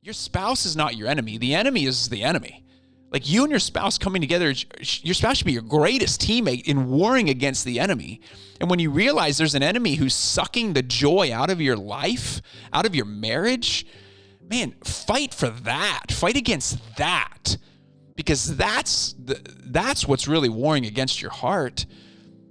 Your spouse is not your enemy. The enemy is the enemy. Like, you and your spouse coming together, your spouse should be your greatest teammate in warring against the enemy. And when you realize there's an enemy who's sucking the joy out of your life, out of your marriage, man, fight for that. Fight against that, because that's what's really warring against your heart.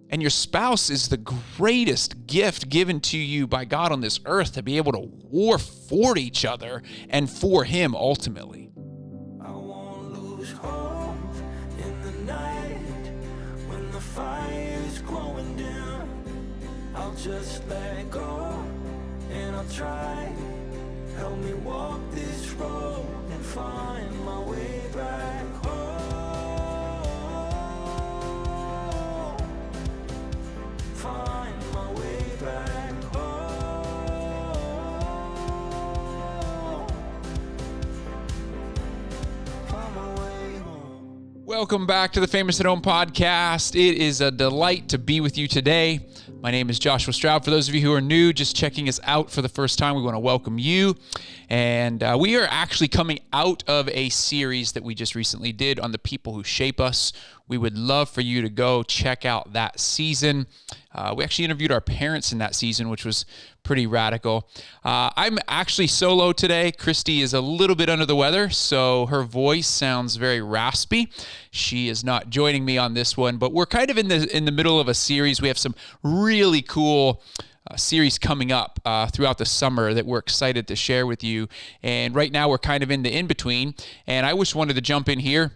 And your spouse is the greatest gift given to you by God on this earth, to be able to war for each other and for Him ultimately. Just let go, and I'll try. Help me walk this road and find my way back home. Find my way back home. Find my way home. Welcome back to the Famous at Home podcast. It is a delight to be with you today. My name is Joshua Stroud. For those of you who are new, just checking us out for the first time, we want to welcome you. And we are actually coming out of a series that we just recently did on the people who shape us. We would love for you to go check out that season. We actually interviewed our parents in that season, which was pretty radical. I'm actually solo today. Christy is a little bit under the weather, so her voice sounds very raspy. She is not joining me on this one, but we're kind of in the middle of a series. We have some really cool series coming up throughout the summer that we're excited to share with you. And right now we're kind of in the in-between, and I just wanted to jump in here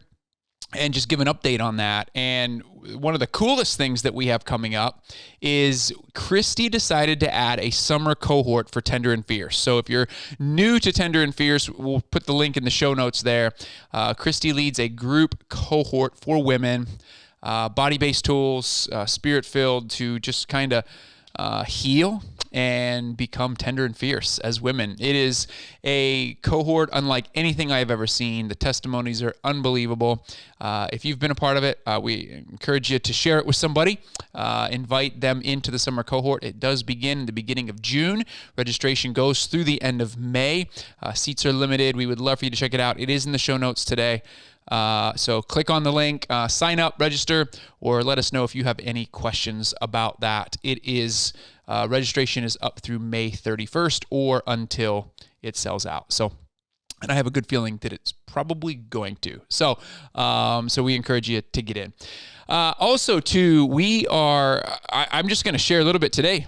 and just give an update on that. And one of the coolest things that we have coming up is Christy decided to add a summer cohort for Tender and Fierce. So if you're new to Tender and Fierce, we'll put the link in the show notes there. Christy leads a group cohort for women, body-based tools, spirit-filled, to just kind of heal and become tender and fierce as women. It is a cohort unlike anything I've ever seen. The testimonies are unbelievable. If you've been a part of it, we encourage you to share it with somebody. Invite them into the summer cohort. It does begin in the beginning of June. Registration goes through the end of May. Seats are limited. We would love for you to check it out. It is in the show notes today. So click on the link, sign up, register, or let us know if you have any questions about that. It is registration is up through May 31st or until it sells out. So, and I have a good feeling that it's probably going to. So we encourage you to get in. Also, too, I'm just going to share a little bit today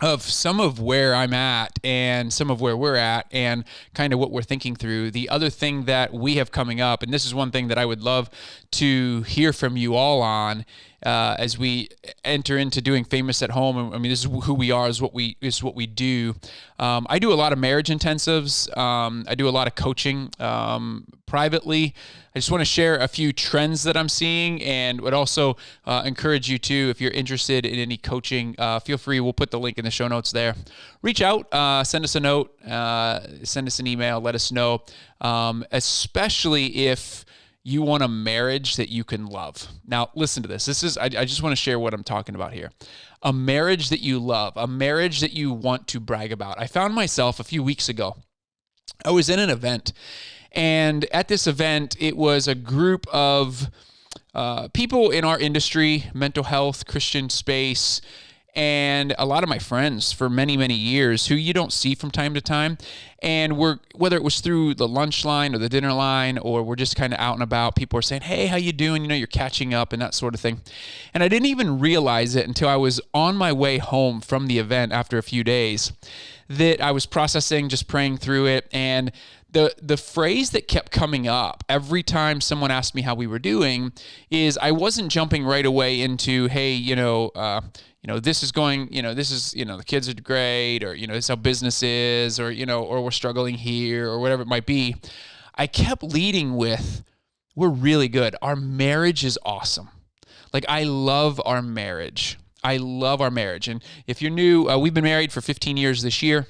of some of where I'm at and some of where we're at and kind of what we're thinking through. The other thing that we have coming up, and this is one thing that I would love to hear from you all on as we enter into doing Famous at Home. I mean, this is who we are, is what we do. I do a lot of marriage intensives. I do a lot of coaching privately. I just want to share a few trends that I'm seeing, and would also encourage you to, if you're interested in any coaching, feel free. We'll put the link in the show notes there. Reach out, send us a note, send us an email, let us know, especially if you want a marriage that you can love. Now, listen to this. I just want to share what I'm talking about here. A marriage that you love, a marriage that you want to brag about. I found myself a few weeks ago, I was in an event, and at this event, it was a group of people in our industry, mental health, Christian space, and a lot of my friends for many, many years who you don't see from time to time. And whether it was through the lunch line or the dinner line, or we're just kind of out and about, people are saying, hey, how you doing? You know, you're catching up and that sort of thing. And I didn't even realize it until I was on my way home from the event after a few days that I was processing, just praying through it. And the phrase that kept coming up every time someone asked me how we were doing is, I wasn't jumping right away into, hey, this is going, the kids are great, or, this is how business is, or, or we're struggling here, or whatever it might be. I kept leading with, we're really good. Our marriage is awesome. Like, I love our marriage. And if you're new, we've been married for 15 years this year.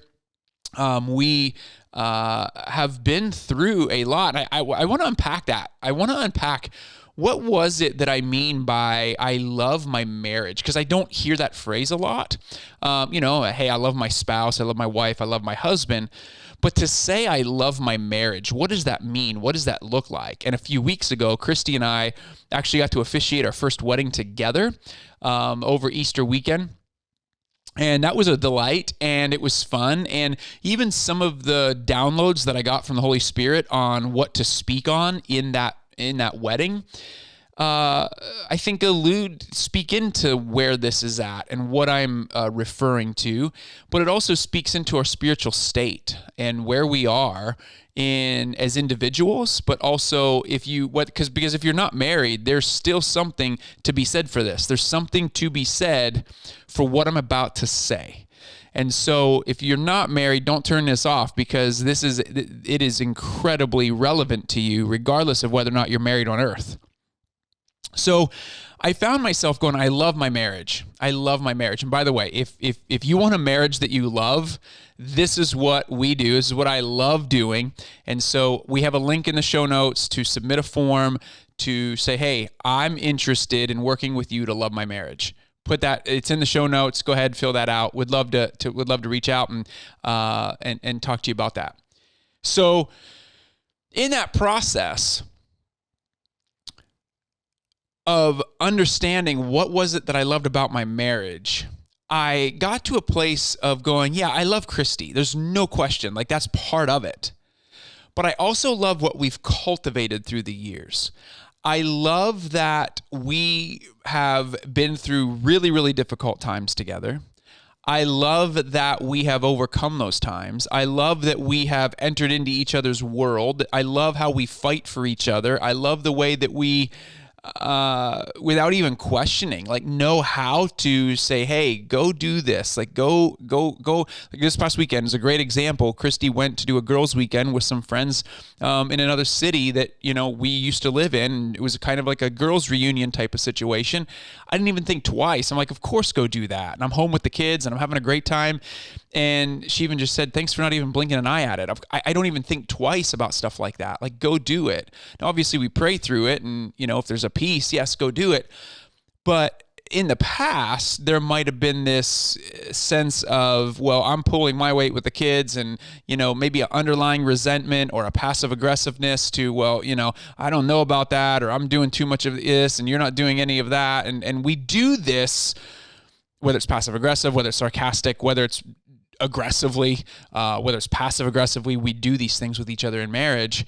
We have been through a lot. I want to unpack that. I want to unpack what was it that I mean by I love my marriage? Because I don't hear that phrase a lot. Hey, I love my spouse, I love my wife, I love my husband. But to say I love my marriage, what does that mean? What does that look like? And a few weeks ago, Christy and I actually got to officiate our first wedding together over Easter weekend. And that was a delight, and it was fun. And even some of the downloads that I got from the Holy Spirit on what to speak on in that wedding, I think speak into where this is at and what I'm referring to, but it also speaks into our spiritual state and where we are as individuals, but also because if you're not married, there's still something to be said for this. There's something to be said for what I'm about to say. And so if you're not married, don't turn this off, because it is incredibly relevant to you, regardless of whether or not you're married on earth. So I found myself going, I love my marriage. I love my marriage. And by the way, if you want a marriage that you love, this is what we do. This is what I love doing. And so we have a link in the show notes to submit a form to say, hey, I'm interested in working with you to love my marriage. It's in the show notes. Go ahead, fill that out. Would love to reach out and talk to you about that. So in that process of understanding what was it that I loved about my marriage, I got to a place of going, yeah, I love Christy. There's no question. Like, that's part of it. But I also love what we've cultivated through the years. I love that we have been through really, really difficult times together. I love that we have overcome those times. I love that we have entered into each other's world. I love how we fight for each other. I love the way that we, without even questioning, like, know how to say, hey, go do this. Like, go. Like, this past weekend is a great example. Christy went to do a girls' weekend with some friends in another city that, we used to live in. It was kind of like a girls' reunion type of situation. I didn't even think twice. I'm like, of course, go do that. And I'm home with the kids and I'm having a great time. And she even just said, thanks for not even blinking an eye at it. I don't even think twice about stuff like that. Like, go do it. Now, obviously, we pray through it. And, if there's a piece, yes, go do it. But in the past, there might have been this sense of, well, I'm pulling my weight with the kids, and, maybe an underlying resentment or a passive aggressiveness to, well, I don't know about that, or I'm doing too much of this and you're not doing any of that. And we do this, whether it's passive aggressive, whether it's sarcastic, whether it's aggressively, whether it's passive aggressively, we do these things with each other in marriage.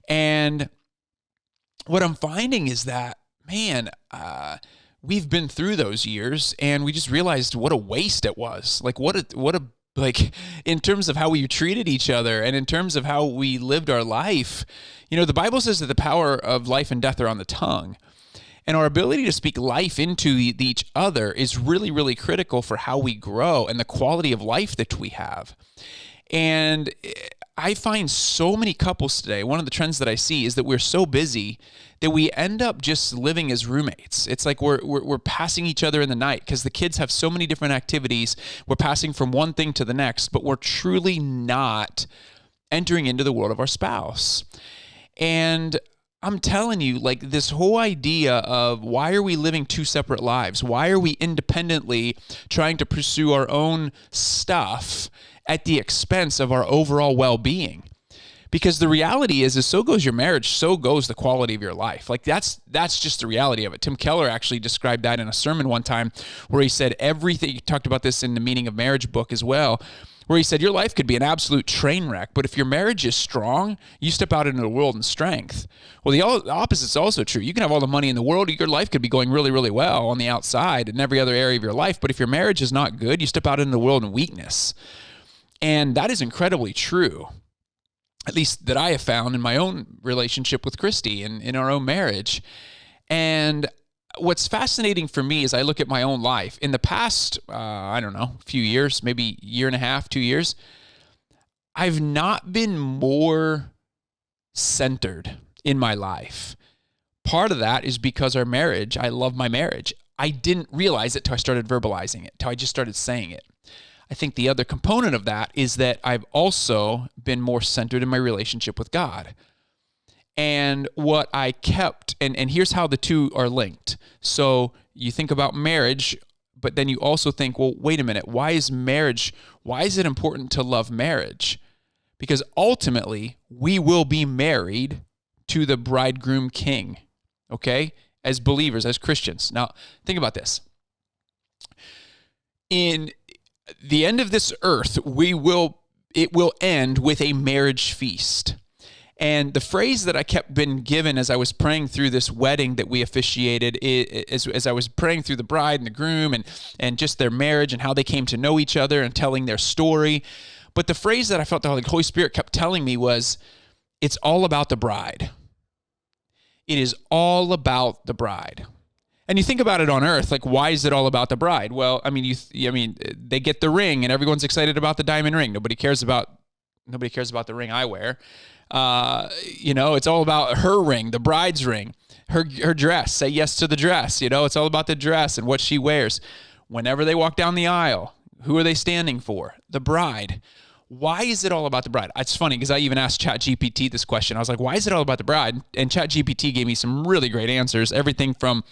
And what I'm finding is that, man, we've been through those years and we just realized what a waste it was. Like, like, in terms of how we treated each other and in terms of how we lived our life. The Bible says that the power of life and death are on the tongue. And our ability to speak life into each other is really, really critical for how we grow and the quality of life that we have. And I find so many couples today, one of the trends that I see is that we're so busy that we end up just living as roommates. It's like we're passing each other in the night because the kids have so many different activities. We're passing from one thing to the next, but we're truly not entering into the world of our spouse. And I'm telling you, like, this whole idea of why are we living two separate lives? Why are we independently trying to pursue our own stuff at the expense of our overall well-being? Because the reality is so goes your marriage, so goes the quality of your life. Like, that's just the reality of it. Tim Keller actually described that in a sermon one time where he said everything, he talked about this in the Meaning of Marriage book as well, where he said your life could be an absolute train wreck, but if your marriage is strong, you step out into the world in strength. Well, the opposite is also true. You can have all the money in the world, your life could be going really, really well on the outside in every other area of your life, but if your marriage is not good, you step out into the world in weakness. And that is incredibly true, at least that I have found in my own relationship with Christy and in our own marriage. And what's fascinating for me is I look at my own life. In the past, a few years, maybe year and a half, 2 years, I've not been more centered in my life. Part of that is because our marriage, I love my marriage. I didn't realize it till I started verbalizing it, till I just started saying it. I think the other component of that is that I've also been more centered in my relationship with God. And what I kept, and here's how the two are linked. So you think about marriage, but then you also think, well, wait a minute, why is it important to love marriage? Because ultimately, we will be married to the bridegroom king, okay? As believers, as Christians. Now, think about this. In the end of this earth, it will end with a marriage feast. And the phrase that I kept been given as I was praying through this wedding that we officiated, as I was praying through the bride and the groom and just their marriage and how they came to know each other and telling their story. But the phrase that I felt the Holy Spirit kept telling me was, it's all about the bride. It is all about the bride. And you think about it on earth, like, why is it all about the bride? Well, I mean, they get the ring and everyone's excited about the diamond ring. Nobody cares about the ring I wear. It's all about her ring, the bride's ring, her dress. Say yes to the dress. It's all about the dress and what she wears. Whenever they walk down the aisle, who are they standing for? The bride. Why is it all about the bride? It's funny because I even asked ChatGPT this question. I was like, why is it all about the bride? And ChatGPT gave me some really great answers. Everything from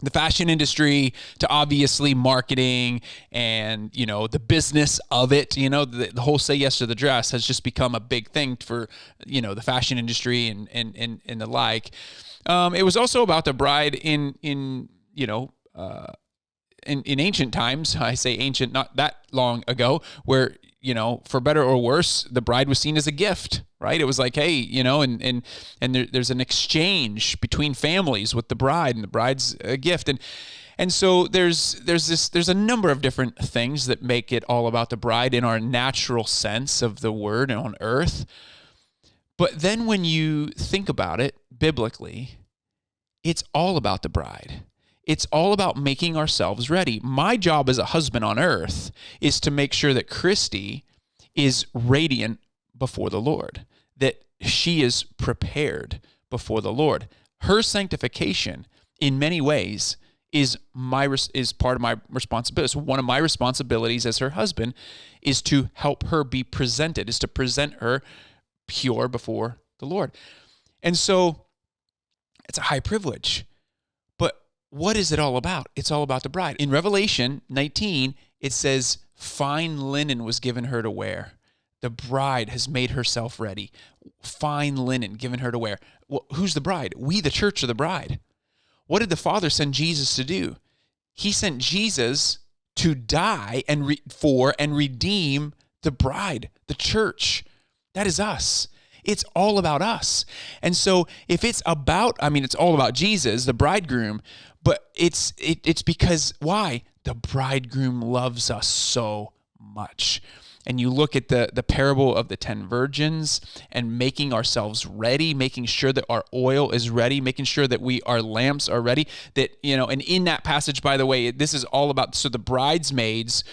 the fashion industry to obviously marketing and, the business of it. The whole say yes to the dress has just become a big thing for, the fashion industry and the like. It was also about the bride in ancient times. I say ancient, not that long ago, where, for better or worse, the bride was seen as a gift, right? It was like, hey, and there's an exchange between families with the bride, and the bride's a gift. And so there's a number of different things that make it all about the bride in our natural sense of the word on earth. But then when you think about it biblically, it's all about the bride. It's all about making ourselves ready. My job as a husband on earth is to make sure that Christy is radiant before the Lord, that she is prepared before the Lord. Her sanctification, in many ways, is part of my responsibility. So one of my responsibilities as her husband is to help her be presented, is to present her pure before the Lord. And so it's a high privilege. What is it all about? It's all about the bride. In Revelation 19, it says, fine linen was given her to wear. The bride has made herself ready. Fine linen given her to wear. Well, who's the bride? We, the church, are the bride. What did the Father send Jesus to do? He sent Jesus to die for and redeem the bride, the church. That is us. It's all about us. And so if it's about, it's all about Jesus, the bridegroom, but it's because why? The bridegroom loves us so much. And you look at the parable of the 10 virgins and making ourselves ready, making sure that our oil is ready, making sure that our lamps are ready, that, and in that passage, by the way, this is all about, so the bridesmaids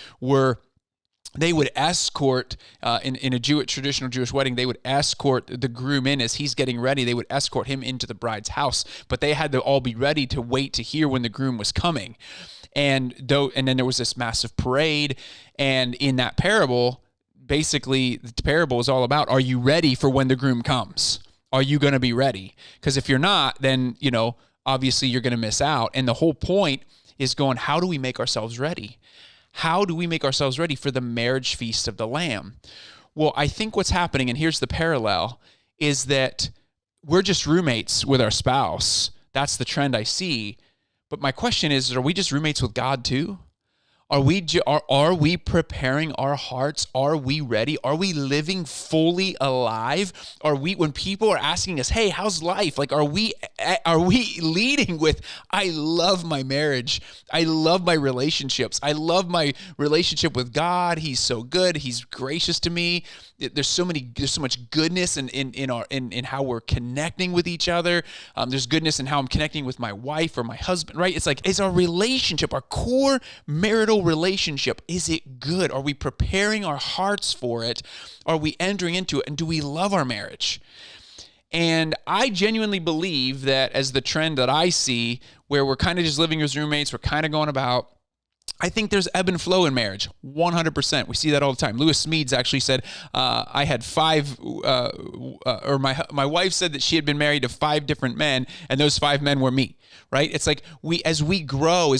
they would escort, in a traditional Jewish wedding, they would escort the groom in as he's getting ready. They would escort him into the bride's house, but they had to all be ready to wait to hear when the groom was coming. And then there was this massive parade. And in that parable, basically the parable is all about, are you ready for when the groom comes? Are you going to be ready? Because if you're not, then, obviously you're going to miss out. And the whole point is going, how do we make ourselves ready? How do we make ourselves ready for the marriage feast of the Lamb? Well, I think what's happening, and here's the parallel, is that we're just roommates with our spouse. That's the trend I see. But my question is, are we just roommates with God too? Are we preparing our hearts? Are we ready? Are we living fully alive? When people are asking us, hey, how's life? Like, are we leading with, I love my marriage. I love my relationships. I love my relationship with God. He's so good. He's gracious to me. There's so much goodness in how we're connecting with each other. There's goodness in how I'm connecting with my wife or my husband, right? It's like, is our relationship, our core marital relationship, is it good? Are we preparing our hearts for it? Are we entering into it? And do we love our marriage? And I genuinely believe that as the trend that I see, where we're kind of just living as roommates, we're kind of going about, I think there's ebb and flow in marriage, 100%. We see that all the time. Lewis Smedes actually said, I had five, or my wife said that she had been married to 5 different men, and those 5 men were me, right? It's like as we grow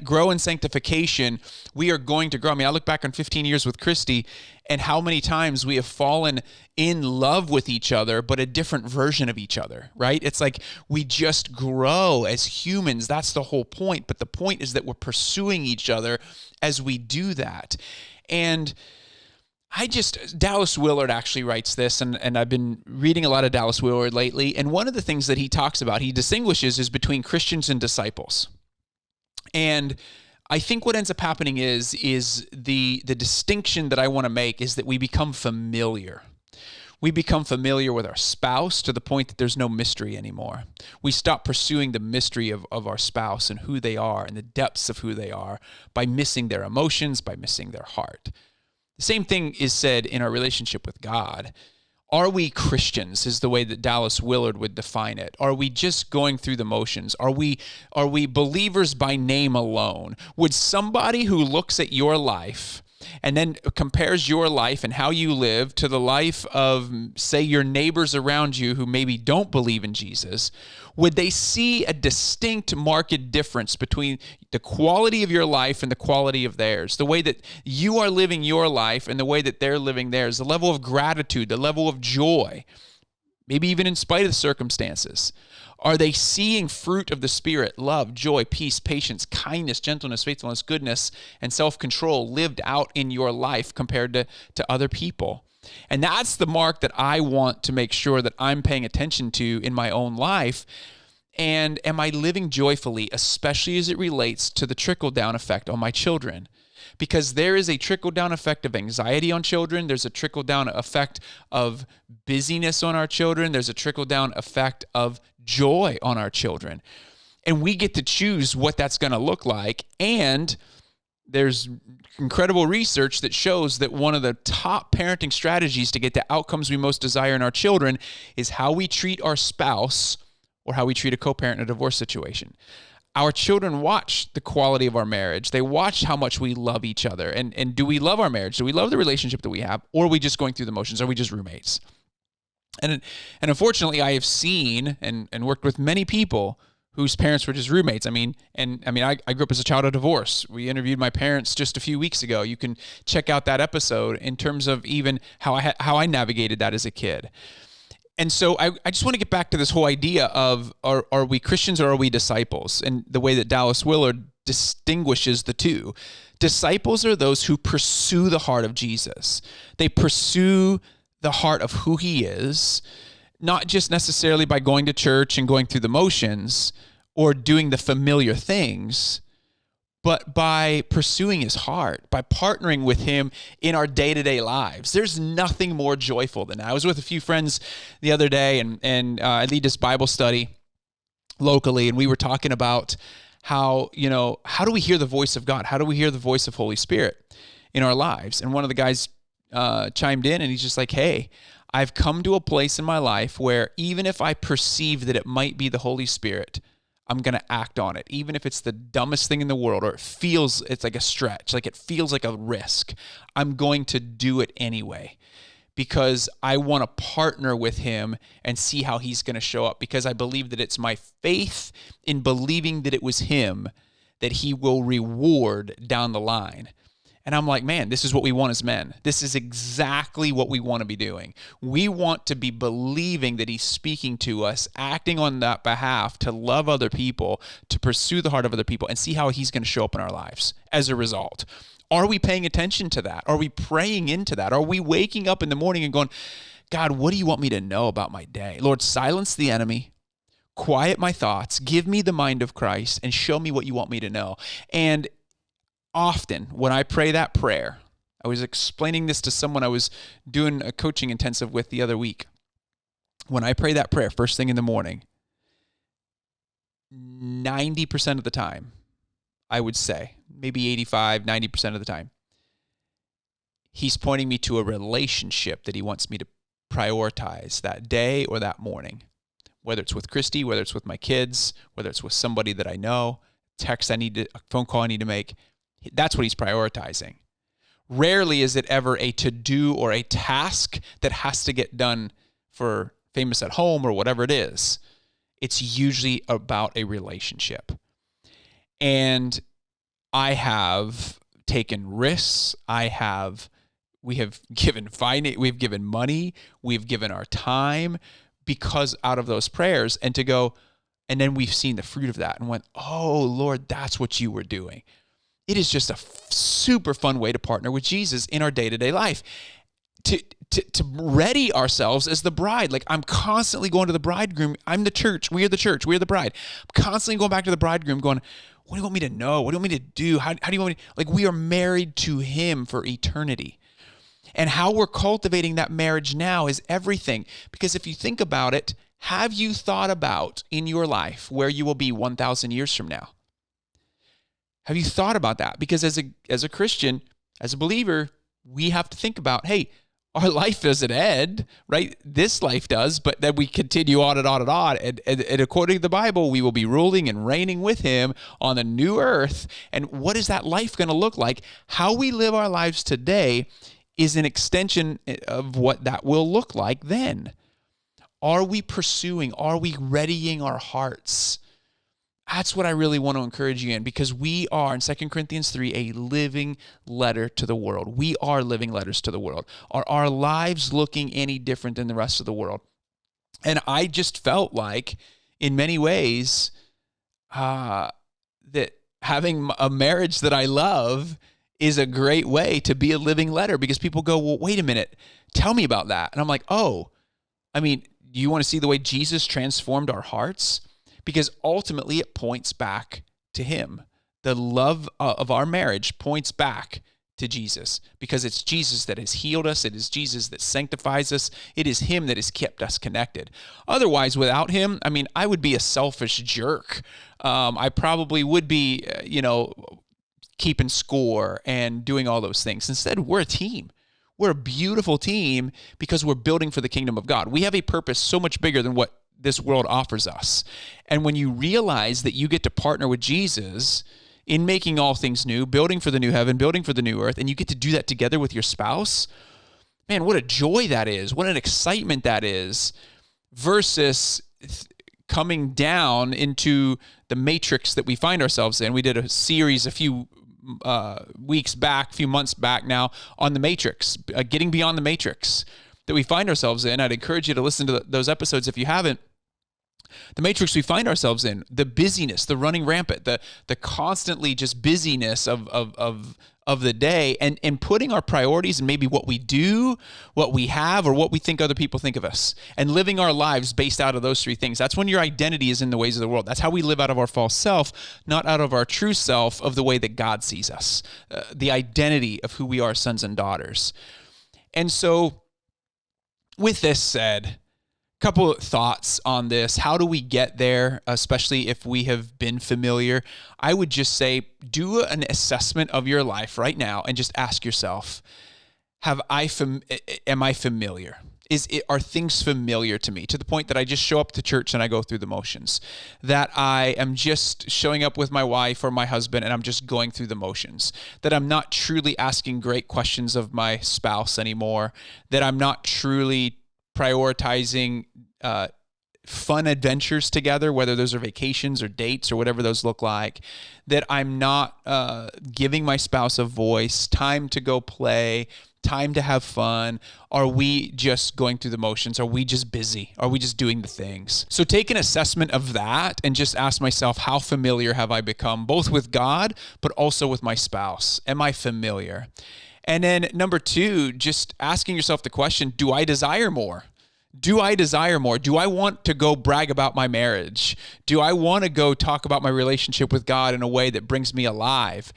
grow in sanctification, we are going to grow. I mean, I look back on 15 years with Christy, and how many times we have fallen in love with each other, but a different version of each other, right? It's like we just grow as humans. That's the whole point. But the point is that we're pursuing each other as we do that. And Dallas Willard actually writes this, and I've been reading a lot of Dallas Willard lately. And one of the things that he talks about, he distinguishes, is between Christians and disciples. And I think what ends up happening is the distinction that I want to make is that we become familiar. We become familiar with our spouse to the point that there's no mystery anymore. We stop pursuing the mystery of our spouse and who they are and the depths of who they are by missing their emotions, by missing their heart. The same thing is said in our relationship with God. Are we Christians is the way that Dallas Willard would define it. Are we just going through the motions? Are we believers by name alone? Would somebody who looks at your life and then compares your life and how you live to the life of, say, your neighbors around you who maybe don't believe in Jesus, would they see a distinct, marked difference between the quality of your life and the quality of theirs? The way that you are living your life and the way that they're living theirs, the level of gratitude, the level of joy, maybe even in spite of the circumstances. Are they seeing fruit of the Spirit, love, joy, peace, patience, kindness, gentleness, faithfulness, goodness, and self-control lived out in your life compared to other people? And that's the mark that I want to make sure that I'm paying attention to in my own life. And am I living joyfully, especially as it relates to the trickle-down effect on my children? Because there is a trickle-down effect of anxiety on children. There's a trickle-down effect of busyness on our children. There's a trickle-down effect of joy on our children. And we get to choose what that's going to look like. And there's incredible research that shows that one of the top parenting strategies to get the outcomes we most desire in our children is how we treat our spouse or how we treat a co-parent in a divorce situation. Our children watch the quality of our marriage. They watch how much we love each other. And do we love our marriage? Do we love the relationship that we have? Or are we just going through the motions? Are we just roommates? And unfortunately, I have seen and worked with many people whose parents were just roommates. I grew up as a child of divorce. We interviewed my parents just a few weeks ago. You can check out that episode in terms of even how I navigated that as a kid. And so I just want to get back to this whole idea of are we Christians or are we disciples? And the way that Dallas Willard distinguishes the two. Disciples are those who pursue the heart of Jesus. They pursue the heart of who he is, not just necessarily by going to church and going through the motions or doing the familiar things, but by pursuing his heart, by partnering with him in our day-to-day lives. There's nothing more joyful than that. I was with a few friends the other day, and I lead this Bible study locally, and we were talking about how do we hear the voice of God? How do we hear the voice of Holy Spirit in our lives? And one of the guys chimed in, and he's just like, hey, I've come to a place in my life where even if I perceive that it might be the Holy Spirit, I'm going to act on it, even if it's the dumbest thing in the world, or it's like a stretch, like it feels like a risk. I'm going to do it anyway because I want to partner with him and see how he's going to show up, because I believe that it's my faith in believing that it was him that he will reward down the line. And I'm like, man, this is what we want as men. This is exactly what we want to be doing. We want to be believing that he's speaking to us, acting on that behalf to love other people, to pursue the heart of other people, and see how he's going to show up in our lives as a result. Are we paying attention to that? Are we praying into that? Are we waking up in the morning and going, God, what do you want me to know about my day? Lord, silence the enemy, quiet my thoughts, give me the mind of Christ, and show me what you want me to know. And often when I pray that prayer, I was explaining this to someone I was doing a coaching intensive with the other week. When I pray that prayer first thing in the morning, 90% of the time, I would say, maybe 85, 90% of the time, he's pointing me to a relationship that he wants me to prioritize that day or that morning, whether it's with Christy, whether it's with my kids, whether it's with somebody that I know, a phone call I need to make. That's what he's prioritizing. Rarely is it ever a to-do or a task that has to get done for Famous at Home or whatever it is. It's usually about a relationship. And I have taken risks. We have given we've given money, we've given our time because out of those prayers, and then we've seen the fruit of that and went, oh Lord, that's what you were doing. It is just a super fun way to partner with Jesus in our day-to-day life. To ready ourselves as the bride. Like, I'm constantly going to the bridegroom. I'm the church. We are the church. We are the bride. I'm constantly going back to the bridegroom going, what do you want me to know? What do you want me to do? How do you want me to, like, we are married to him for eternity. And how we're cultivating that marriage now is everything. Because if you think about it, have you thought about in your life where you will be 1,000 years from now? Have you thought about that? Because as a Christian, as a believer, we have to think about, hey, our life doesn't end, right? This life does, but then we continue on and on and on. And according to the Bible, we will be ruling and reigning with him on the new earth. And what is that life going to look like? How we live our lives today is an extension of what that will look like then. Are we readying our hearts? That's what I really want to encourage you in, because we are, in 2 Corinthians 3, a living letter to the world. We are living letters to the world. Are our lives looking any different than the rest of the world? And I just felt like, in many ways, that having a marriage that I love is a great way to be a living letter, because people go, well, wait a minute, tell me about that. And I'm like, do you want to see the way Jesus transformed our hearts? Because ultimately it points back to him. The love of our marriage points back to Jesus, because it's Jesus that has healed us. It is Jesus that sanctifies us. It is him that has kept us connected. Otherwise, without him, I would be a selfish jerk. I probably would be, keeping score and doing all those things. Instead, we're a team. We're a beautiful team because we're building for the kingdom of God. We have a purpose so much bigger than what this world offers us. And when you realize that you get to partner with Jesus in making all things new, building for the new heaven, building for the new earth, and you get to do that together with your spouse, man, what a joy that is. What an excitement that is, versus coming down into the matrix that we find ourselves in. We did a series a few months back now on the matrix, getting beyond the matrix that we find ourselves in. I'd encourage you to listen to those episodes if you haven't. The matrix we find ourselves in, the busyness, the running rampant, the constantly just busyness of the day, and putting our priorities and maybe what we do, what we have, or what we think other people think of us, and living our lives based out of those three things. That's when your identity is in the ways of the world. That's how we live out of our false self, not out of our true self of the way that God sees us, the identity of who we are, sons and daughters. And so, with this said, a couple of thoughts on this. How do we get there, especially if we have been familiar? I would just say, do an assessment of your life right now and just ask yourself, am I familiar? Are things familiar to me, to the point that I just show up to church and I go through the motions? That I am just showing up with my wife or my husband and I'm just going through the motions? That I'm not truly asking great questions of my spouse anymore? That I'm not truly prioritizing fun adventures together, whether those are vacations or dates or whatever those look like? That I'm not giving my spouse a voice, time to go play, time to have fun? Are we just going through the motions? Are we just busy? Are we just doing the things? So take an assessment of that and just ask myself, how familiar have I become, both with God, but also with my spouse? Am I familiar? And then number two, just asking yourself the question, do I desire more? Do I desire more? Do I want to go brag about my marriage? Do I want to go talk about my relationship with God in a way that brings me alive?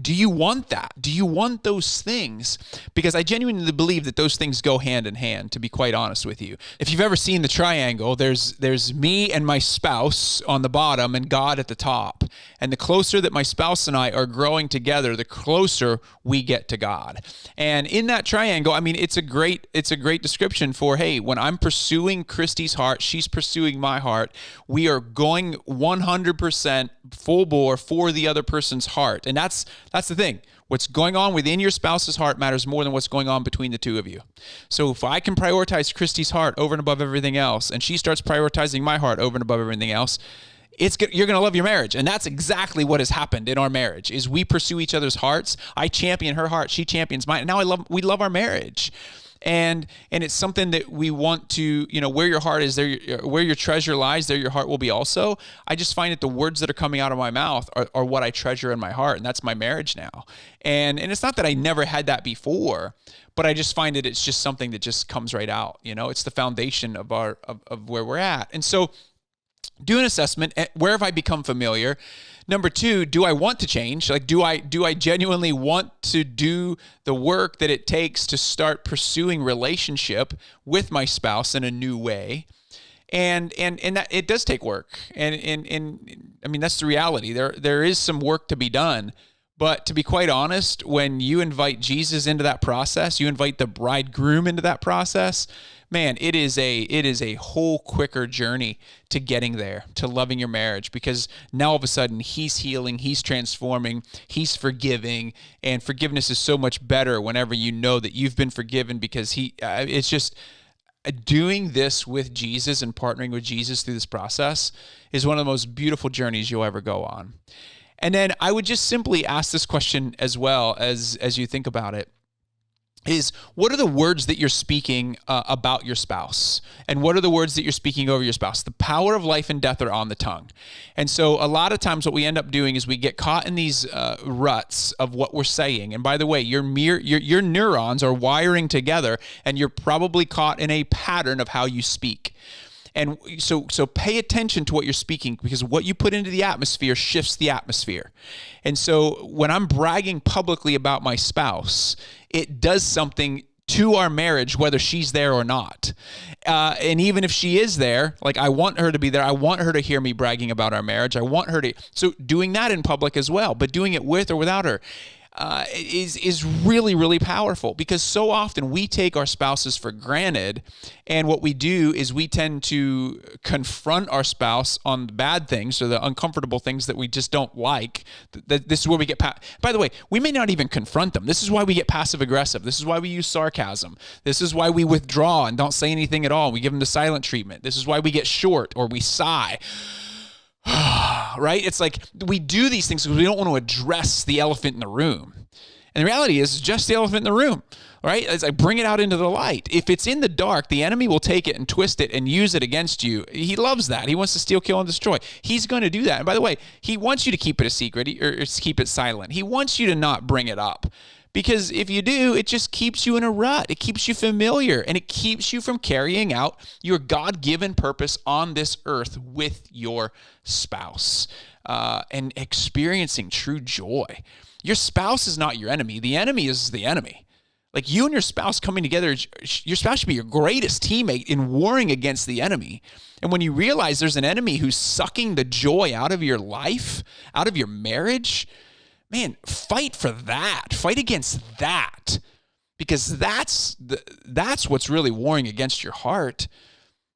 Do you want that? Do you want those things? Because I genuinely believe that those things go hand in hand, to be quite honest with you. If you've ever seen the triangle, there's me and my spouse on the bottom and God at the top. And the closer that my spouse and I are growing together, the closer we get to God. And in that triangle, it's a great description for, hey, when I'm pursuing Christy's heart, she's pursuing my heart, we are going 100% full bore for the other person's heart. And that's the thing. What's going on within your spouse's heart matters more than what's going on between the two of you. So if I can prioritize Christy's heart over and above everything else, and she starts prioritizing my heart over and above everything else, you're going to love your marriage. And that's exactly what has happened in our marriage, is we pursue each other's hearts. I champion her heart. She champions mine. And now we love our marriage. And it's something that we want to, where your heart is, there, where your treasure lies, there your heart will be also. I just find that the words that are coming out of my mouth are what I treasure in my heart. And that's my marriage now. And it's not that I never had that before, but I just find that it's just something that just comes right out. It's the foundation of of where we're at. And so do an assessment. Where have I become familiar? Number 2, do I want to change? Like, do I genuinely want to do the work that it takes to start pursuing relationship with my spouse in a new way? And that it does take work. And I mean, that's the reality. There is some work to be done. But to be quite honest, when you invite Jesus into that process, you invite the bridegroom into that process, man, it is a whole quicker journey to getting there, to loving your marriage, because now all of a sudden he's healing, he's transforming, he's forgiving, and forgiveness is so much better whenever you know that you've been forgiven, because it's just doing this with Jesus and partnering with Jesus through this process is one of the most beautiful journeys you'll ever go on. And then I would just simply ask this question as well as you think about it, is what are the words that you're speaking about your spouse? And what are the words that you're speaking over your spouse? The power of life and death are on the tongue. And so a lot of times what we end up doing is we get caught in these ruts of what we're saying. And by the way, your neurons are wiring together, and you're probably caught in a pattern of how you speak. And so pay attention to what you're speaking, because what you put into the atmosphere shifts the atmosphere. And so when I'm bragging publicly about my spouse, it does something to our marriage, whether she's there or not. And even if she is there, like, I want her to be there. I want her to hear me bragging about our marriage. I want her to. So doing that in public as well, but doing it with or without her, is really, really powerful, because so often we take our spouses for granted, and what we do is we tend to confront our spouse on the bad things or the uncomfortable things that we just don't like. This is where we get by the way, we may not even confront them. This is why we get passive aggressive. This is why we use sarcasm. This is why we withdraw and don't say anything at all. We give them the silent treatment. This is why we get short or we sigh. Right? It's like we do these things because we don't want to address the elephant in the room. And the reality is just the elephant in the room, right? As I bring it out into the light. If it's in the dark, the enemy will take it and twist it and use it against you. He loves that. He wants to steal, kill, and destroy. He's going to do that. And by the way, he wants you to keep it a secret or keep it silent. He wants you to not bring it up. Because if you do, it just keeps you in a rut. It keeps you familiar, and it keeps you from carrying out your God-given purpose on this earth with your spouse and experiencing true joy. Your spouse is not your enemy. The enemy is the enemy. Like, you and your spouse coming together, your spouse should be your greatest teammate in warring against the enemy. And when you realize there's an enemy who's sucking the joy out of your life, out of your marriage, man, fight for that. Fight against that, because that's what's really warring against your heart.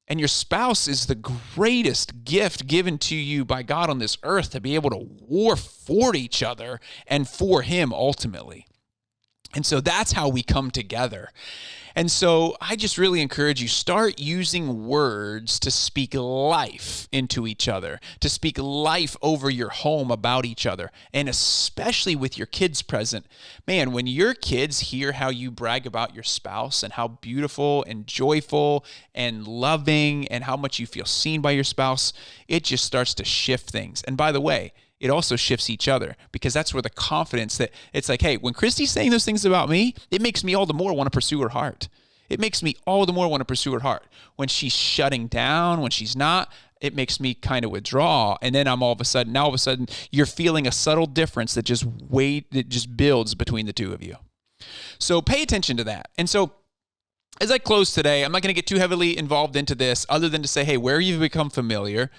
And your spouse is the greatest gift given to you by God on this earth, to be able to war for each other and for Him ultimately. And so that's how we come together. And so I just really encourage you, start using words to speak life into each other, to speak life over your home about each other, and especially with your kids present. Man, when your kids hear how you brag about your spouse and how beautiful and joyful and loving and how much you feel seen by your spouse, it just starts to shift things. And by the way, it also shifts each other, because that's where the confidence that it's like, hey, when Christy's saying those things about me, it makes me all the more want to pursue her heart. It makes me all the more want to pursue her heart. When she's shutting down, when she's not, it makes me kind of withdraw. And then now all of a sudden, you're feeling a subtle difference that just builds between the two of you. So pay attention to that. And so as I close today, I'm not going to get too heavily involved into this, other than to say, hey, where you've become familiar,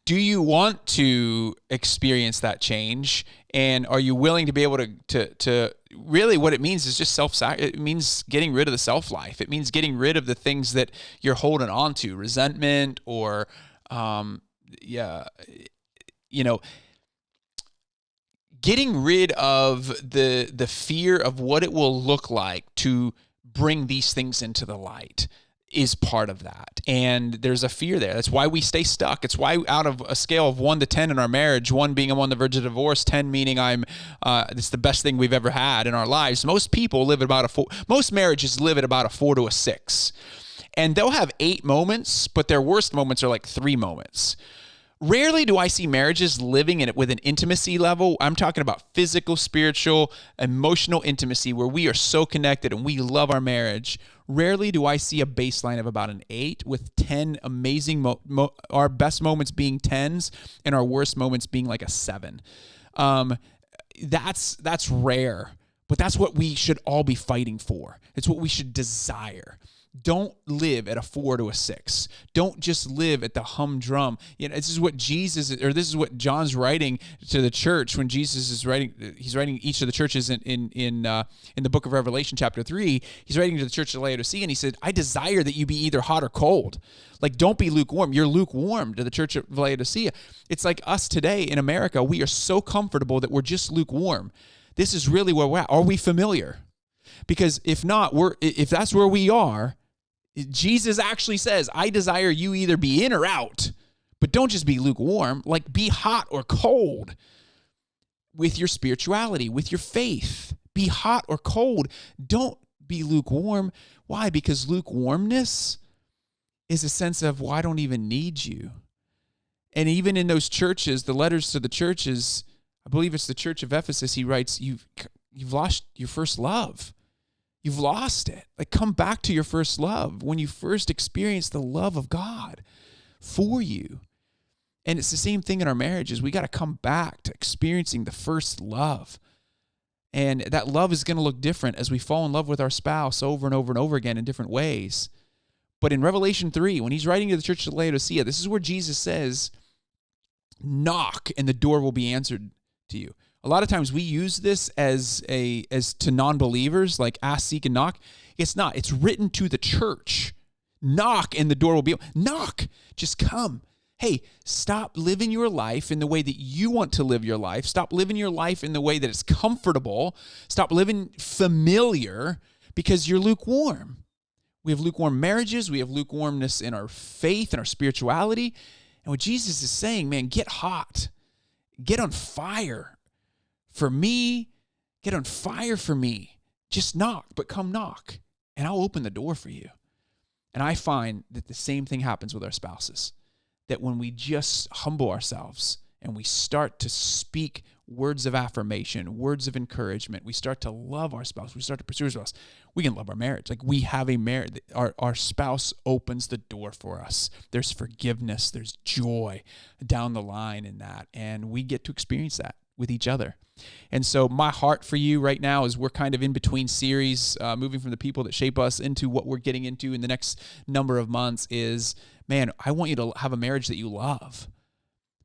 do you want to experience that change? And are you willing to be able to really, what it means is just it means getting rid of the self-life. It means getting rid of the things that you're holding on to, resentment or, getting rid of the fear of what it will look like to bring these things into the light is part of that. And there's a fear there. That's why we stay stuck. It's why out of a scale of 1 to 10 in our marriage, 1 being I'm on the verge of divorce, 10 meaning it's the best thing we've ever had in our lives. Most people live at about a 4. Most marriages live at about a 4 to a 6. And they'll have 8 moments, but their worst moments are like 3 moments. Rarely do I see marriages living in it with an intimacy level. I'm talking about physical, spiritual, emotional intimacy where we are so connected and we love our marriage. Rarely do I see a baseline of about an 8 with 10 amazing, our best moments being 10s and our worst moments being like a 7. That's rare, but that's what we should all be fighting for. It's what we should desire. Don't live at a 4 to a 6. Don't just live at the humdrum. This is what this is what John's writing to the church when Jesus is writing. He's writing each of the churches in the book of Revelation, chapter 3. He's writing to the church of Laodicea, and he said, "I desire that you be either hot or cold. Like, don't be lukewarm. You're lukewarm." To the church of Laodicea, it's like us today in America. We are so comfortable that we're just lukewarm. This is really where we're at. Are we familiar? Because if not, if that's where we are. Jesus actually says, "I desire you either be in or out, but don't just be lukewarm, like be hot or cold with your spirituality, with your faith. Be hot or cold. Don't be lukewarm." Why? Because lukewarmness is a sense of, well, I don't even need you. And even in those churches, the letters to the churches, I believe it's the church of Ephesus, he writes, you've lost your first love. You've lost it. Like, come back to your first love when you first experienced the love of God for you. And it's the same thing in our marriages. We got to come back to experiencing the first love. And that love is going to look different as we fall in love with our spouse over and over and over again in different ways. But in Revelation 3, when he's writing to the church of Laodicea, this is where Jesus says, "Knock and the door will be answered to you." A lot of times we use this as to non-believers, like ask, seek, and knock. It's not. It's written to the church. Knock and the door will be open. Knock. Just come. Hey, stop living your life in the way that you want to live your life. Stop living your life in the way that it's comfortable. Stop living familiar because you're lukewarm. We have lukewarm marriages. We have lukewarmness in our faith and our spirituality. And what Jesus is saying, man, get hot. Get on fire. For me, get on fire for me. Just knock, but come knock, and I'll open the door for you. And I find that the same thing happens with our spouses, that when we just humble ourselves and we start to speak words of affirmation, words of encouragement, we start to love our spouse, we start to pursue our spouse, we can love our marriage. Like, we have a marriage. Our spouse opens the door for us. There's forgiveness. There's joy down the line in that, and we get to experience that with each other. And so my heart for you right now is we're kind of in between series, moving from the people that shape us into what we're getting into in the next number of months is, man, I want you to have a marriage that you love.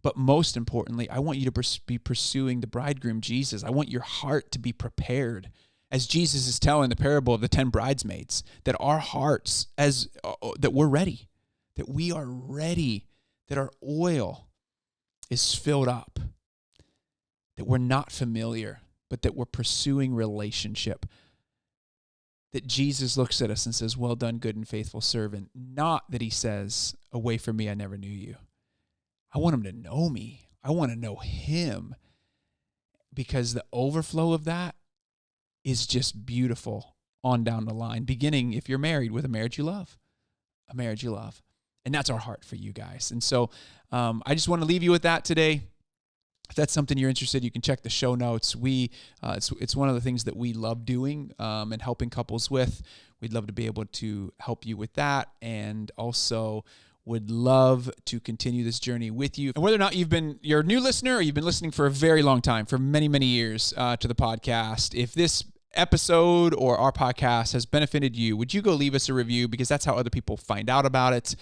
But most importantly, I want you to be pursuing the bridegroom, Jesus. I want your heart to be prepared. As Jesus is telling the parable of the 10 bridesmaids, that our hearts, that we're ready, that we are ready, that our oil is filled up. That we're not familiar, but that we're pursuing relationship. That Jesus looks at us and says, "Well done, good and faithful servant." Not that he says, "Away from me, I never knew you." I want him to know me. I want to know him. Because the overflow of that is just beautiful on down the line. Beginning, if you're married, with a marriage you love. A marriage you love. And that's our heart for you guys. And so I just want to leave you with that today. If that's something you're interested in, you can check the show notes. It's one of the things that we love doing and helping couples with. We'd love to be able to help you with that, and also would love to continue this journey with you. And whether or not you're a new listener or you've been listening for a very long time, for many, many years to the podcast, if this episode or our podcast has benefited you, would you go leave us a review? Because that's how other people find out about it.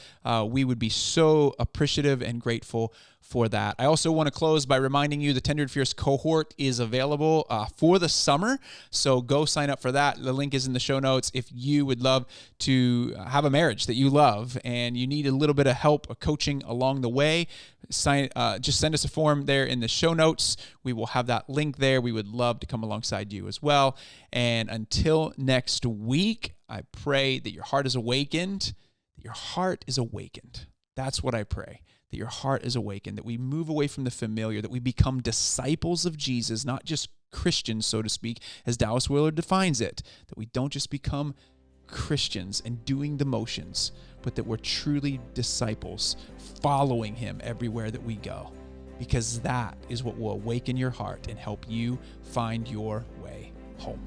We would be so appreciative and grateful for that. I also want to close by reminding you the Tender Fierce Cohort is available for the summer. So go sign up for that. The link is in the show notes. If you would love to have a marriage that you love and you need a little bit of help, coaching along the way, just send us a form there in the show notes. We will have that link there. We would love to come alongside you as well. And until next week, I pray that your heart is awakened, That's what I pray, that your heart is awakened, that we move away from the familiar, that we become disciples of Jesus, not just Christians, so to speak, as Dallas Willard defines it, that we don't just become Christians and doing the motions, but that we're truly disciples, following him everywhere that we go, because that is what will awaken your heart and help you find your way home.